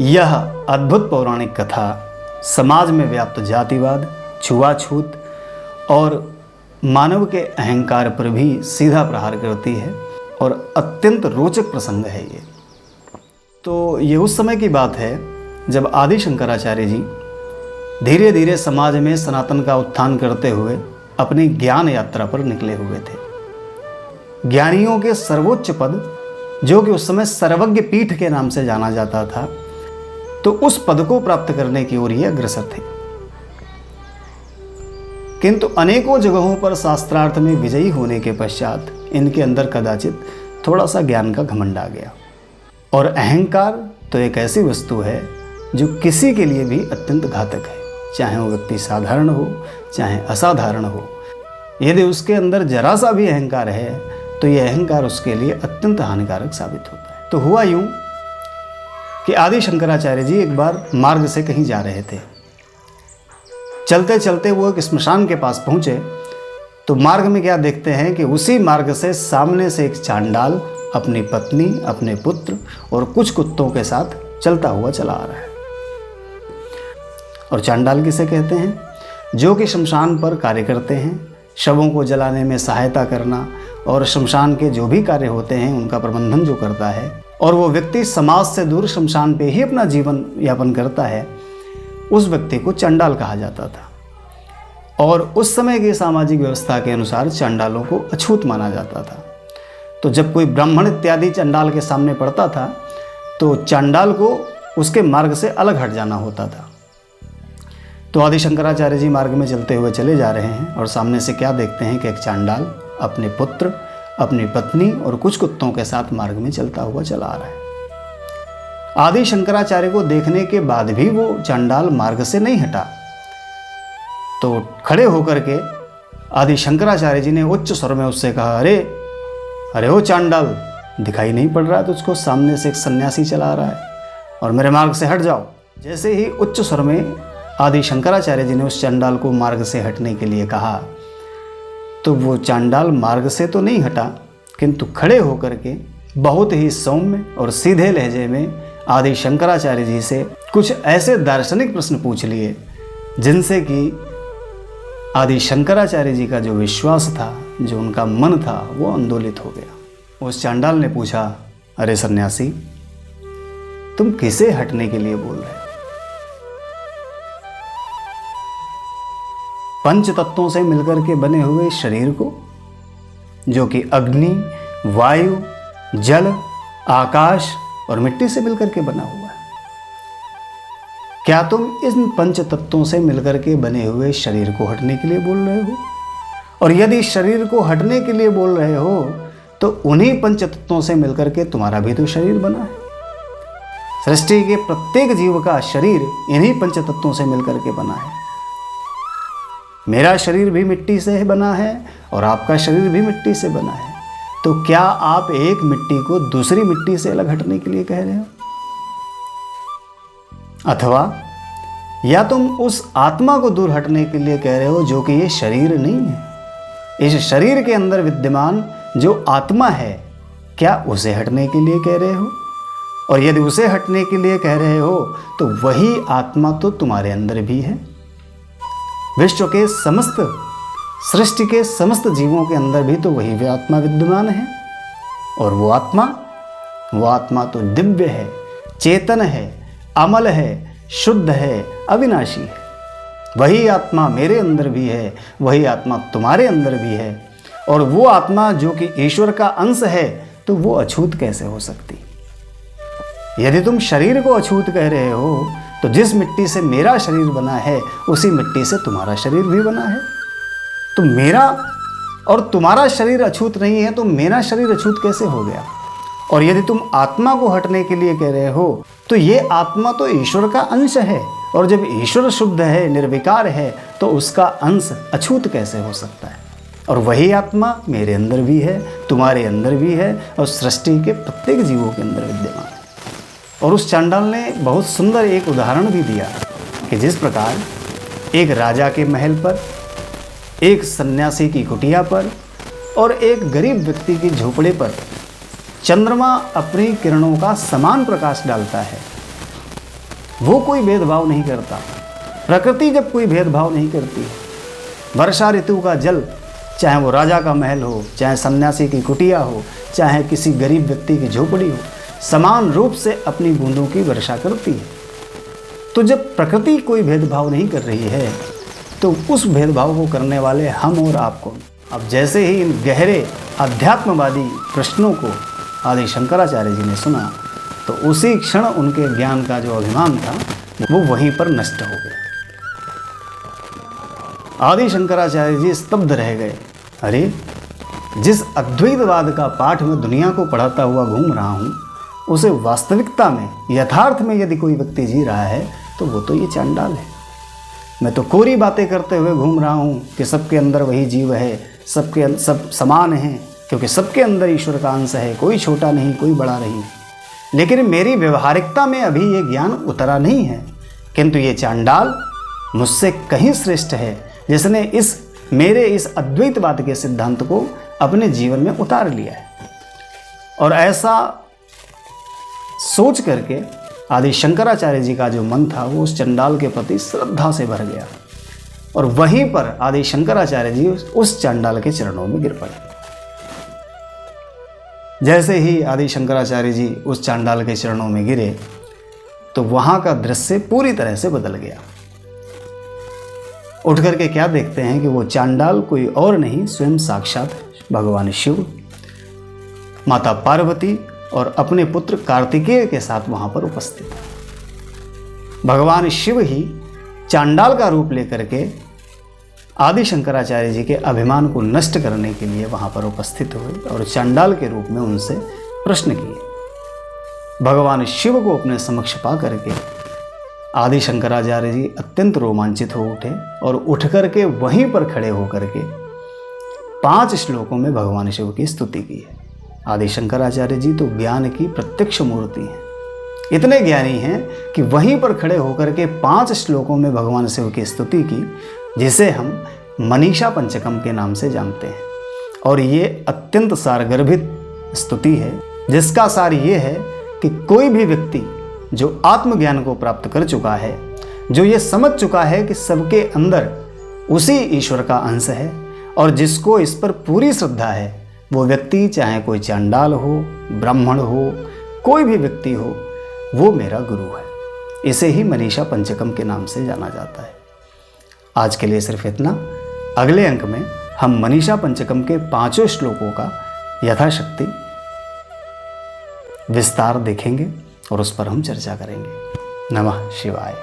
यह अद्भुत पौराणिक कथा समाज में व्याप्त जातिवाद, छुआछूत और मानव के अहंकार पर भी सीधा प्रहार करती है और अत्यंत रोचक प्रसंग है ये। तो ये उस समय की बात है जब आदि शंकराचार्य जी धीरे धीरे समाज में सनातन का उत्थान करते हुए अपनी ज्ञान यात्रा पर निकले हुए थे। ज्ञानियों के सर्वोच्च पद, जो कि उस समय सर्वज्ञ पीठ के नाम से जाना जाता था, तो उस पद को प्राप्त करने की ओर ये अग्रसर थे। किंतु अनेकों जगहों पर शास्त्रार्थ में विजयी होने के पश्चात इनके अंदर कदाचित थोड़ा सा ज्ञान का घमंड आ गया। और अहंकार तो एक ऐसी वस्तु है जो किसी के लिए भी अत्यंत घातक है, चाहे वो व्यक्ति साधारण हो चाहे असाधारण हो। यदि उसके अंदर जरा सा भी अहंकार है तो यह अहंकार उसके लिए अत्यंत हानिकारक साबित होता है। तो हुआ यूं कि आदि शंकराचार्य जी एक बार मार्ग से कहीं जा रहे थे। चलते चलते वो एक स्मशान के पास पहुंचे तो मार्ग में क्या देखते हैं कि उसी मार्ग से सामने से एक चांडाल अपनी पत्नी, अपने पुत्र और कुछ कुत्तों के साथ चलता हुआ चला आ रहा है। और चांडाल किसे कहते हैं? जो कि शमशान पर कार्य करते हैं, शवों को जलाने में सहायता करना और शमशान के जो भी कार्य होते हैं उनका प्रबंधन जो करता है, और वो व्यक्ति समाज से दूर शमशान पे ही अपना जीवन यापन करता है, उस व्यक्ति को चांडाल कहा जाता था। और उस समय की सामाजिक व्यवस्था के अनुसार चांडालों को अछूत माना जाता था। तो जब कोई ब्राह्मण इत्यादि चांडाल के सामने पड़ता था तो चांडाल को उसके मार्ग से अलग हट जाना होता था। तो आदि शंकराचार्य जी मार्ग में चलते हुए चले जा रहे हैं और सामने से क्या देखते हैं कि एक चांडाल अपने पुत्र, अपनी पत्नी और कुछ कुत्तों के साथ मार्ग में चलता हुआ चला आ रहा है। आदि शंकराचार्य को देखने के बाद भी वो चांडाल मार्ग से नहीं हटा। तो खड़े होकर के आदि शंकराचार्य जी ने उच्च स्वर में उससे कहा, अरे ओ चांडाल, दिखाई नहीं पड़ रहा है तुझको? सामने से एक सन्यासी चला आ रहा है और मेरे मार्ग से हट जाओ। जैसे ही उच्च स्वर में आदि शंकराचार्य जी ने उस चांडाल को मार्ग से हटने के लिए कहा तो वो चांडाल मार्ग से तो नहीं हटा, किंतु खड़े होकर के बहुत ही सौम्य और सीधे लहजे में आदि शंकराचार्य जी से कुछ ऐसे दार्शनिक प्रश्न पूछ लिए जिनसे कि आदि शंकराचार्य जी का जो विश्वास था, जो उनका मन था, वो आंदोलित हो गया। उस चांडाल ने पूछा, अरे सन्यासी, तुम किसे हटने के लिए बोल रहे हो? पंच तत्वों से मिलकर के बने हुए शरीर को, जो कि अग्नि, वायु, जल, आकाश और मिट्टी से मिलकर के बना हुआ है, क्या तुम इन पंच तत्वों से मिलकर के बने हुए शरीर को हटने के लिए बोल रहे हो? और यदि शरीर को हटने के लिए बोल रहे हो तो उन्हीं पंच तत्वों से मिलकर के तुम्हारा भी तो शरीर बना है। सृष्टि के प्रत्येक जीव का शरीर इन्हीं पंच तत्वों से मिलकर के बना है। मेरा शरीर भी मिट्टी से बना है और आपका शरीर भी मिट्टी से बना है। तो क्या आप एक मिट्टी को दूसरी मिट्टी से अलग हटने के लिए कह रहे हो? अथवा या तुम उस आत्मा को दूर हटने के लिए कह रहे हो जो कि ये शरीर नहीं है। इस शरीर के अंदर विद्यमान जो आत्मा है, क्या उसे हटने के लिए कह रहे हो? और यदि उसे हटने के लिए कह रहे हो तो वही आत्मा तो तुम्हारे अंदर भी है। विश्व के समस्त, सृष्टि के समस्त जीवों के अंदर भी तो वही आत्मा विद्यमान है। और वो आत्मा तो दिव्य है, चेतन है, अमल है, शुद्ध है, अविनाशी है। वही आत्मा मेरे अंदर भी है, वही आत्मा तुम्हारे अंदर भी है। और वो आत्मा जो कि ईश्वर का अंश है, तो वो अछूत कैसे हो सकती? यदि तुम शरीर को अछूत कह रहे हो तो जिस मिट्टी से मेरा शरीर बना है उसी मिट्टी से तुम्हारा शरीर भी बना है। तो मेरा और तुम्हारा शरीर अछूत नहीं है तो मेरा शरीर अछूत कैसे हो गया? और यदि तुम आत्मा को हटने के लिए कह रहे हो तो ये आत्मा तो ईश्वर का अंश है, और जब ईश्वर शुद्ध है, निर्विकार है, तो उसका अंश अछूत कैसे हो सकता है? और वही आत्मा मेरे अंदर भी है, तुम्हारे अंदर भी है, और सृष्टि के प्रत्येक जीवों के अंदर विद्यमान है। और उस चांडाल ने बहुत सुंदर एक उदाहरण भी दिया कि जिस प्रकार एक राजा के महल पर, एक सन्यासी की कुटिया पर और एक गरीब व्यक्ति की झोपड़े पर चंद्रमा अपनी किरणों का समान प्रकाश डालता है, वो कोई भेदभाव नहीं करता। प्रकृति जब कोई भेदभाव नहीं करती, वर्षा ऋतु का जल, चाहे वो राजा का महल हो, चाहे सन्यासी की कुटिया हो, चाहे किसी गरीब व्यक्ति की झोपड़ी हो, समान रूप से अपनी बूंदों की वर्षा करती है। तो जब प्रकृति कोई भेदभाव नहीं कर रही है तो उस भेदभाव को करने वाले हम और आप कौन? अब जैसे ही इन गहरे अध्यात्मवादी प्रश्नों को आदि शंकराचार्य जी ने सुना तो उसी क्षण उनके ज्ञान का जो अभिमान था वो वहीं पर नष्ट हो गया। आदि शंकराचार्य जी स्तब्ध रह गए। अरे, जिस अद्वैतवाद का पाठ मैं दुनिया को पढ़ाता हुआ घूम रहा हूँ, उसे वास्तविकता में, यथार्थ में यदि कोई व्यक्ति जी रहा है तो वो तो ये चांडाल है। मैं तो कोरी बातें करते हुए घूम रहा हूँ कि सबके अंदर वही जीव है, सब समान हैं, क्योंकि सबके अंदर ईश्वर का अंश है, कोई छोटा नहीं, कोई बड़ा नहीं। लेकिन मेरी व्यवहारिकता में अभी ये ज्ञान उतरा नहीं है। किंतु ये चांडाल मुझसे कहीं श्रेष्ठ है, जिसने मेरे इस अद्वैतवाद के सिद्धांत को अपने जीवन में उतार लिया है। और ऐसा सोच करके आदि शंकराचार्य जी का जो मन था वो उस चंडाल के प्रति श्रद्धा से भर गया और वहीं पर आदि शंकराचार्य जी उस चंडाल के चरणों में गिर पड़े। जैसे ही आदि शंकराचार्य जी उस चांडाल के चरणों में गिरे तो वहां का दृश्य पूरी तरह से बदल गया। उठ करके क्या देखते हैं कि वो चांडाल कोई और नहीं, स्वयं साक्षात भगवान शिव, माता पार्वती और अपने पुत्र कार्तिकेय के साथ वहां पर उपस्थित। भगवान शिव ही चांडाल का रूप लेकर के आदि शंकराचार्य जी के अभिमान को नष्ट करने के लिए वहां पर उपस्थित हुए और चांडाल के रूप में उनसे प्रश्न किए। भगवान शिव को अपने समक्ष पा करके आदि शंकराचार्य जी अत्यंत रोमांचित हो उठे और उठ करके वहीं पर खड़े होकर के 5 श्लोकों में भगवान शिव की स्तुति की है। आदि शंकराचार्य जी तो ज्ञान की प्रत्यक्ष मूर्ति हैं, इतने ज्ञानी हैं कि वहीं पर खड़े होकर के 5 श्लोकों में भगवान शिव की स्तुति की, जिसे हम मनीषा पंचकम के नाम से जानते हैं। और ये अत्यंत सारगर्भित स्तुति है, जिसका सार ये है कि कोई भी व्यक्ति जो आत्मज्ञान को प्राप्त कर चुका है, जो ये समझ चुका है कि सबके अंदर उसी ईश्वर का अंश है और जिसको इस पर पूरी श्रद्धा है, वो व्यक्ति चाहे कोई चांडाल हो, ब्राह्मण हो, कोई भी व्यक्ति हो, वो मेरा गुरु है। इसे ही मनीषा पंचकम के नाम से जाना जाता है। आज के लिए सिर्फ इतना। अगले अंक में हम मनीषा पंचकम के 5 श्लोकों का यथाशक्ति विस्तार देखेंगे और उस पर हम चर्चा करेंगे। नमः शिवाय।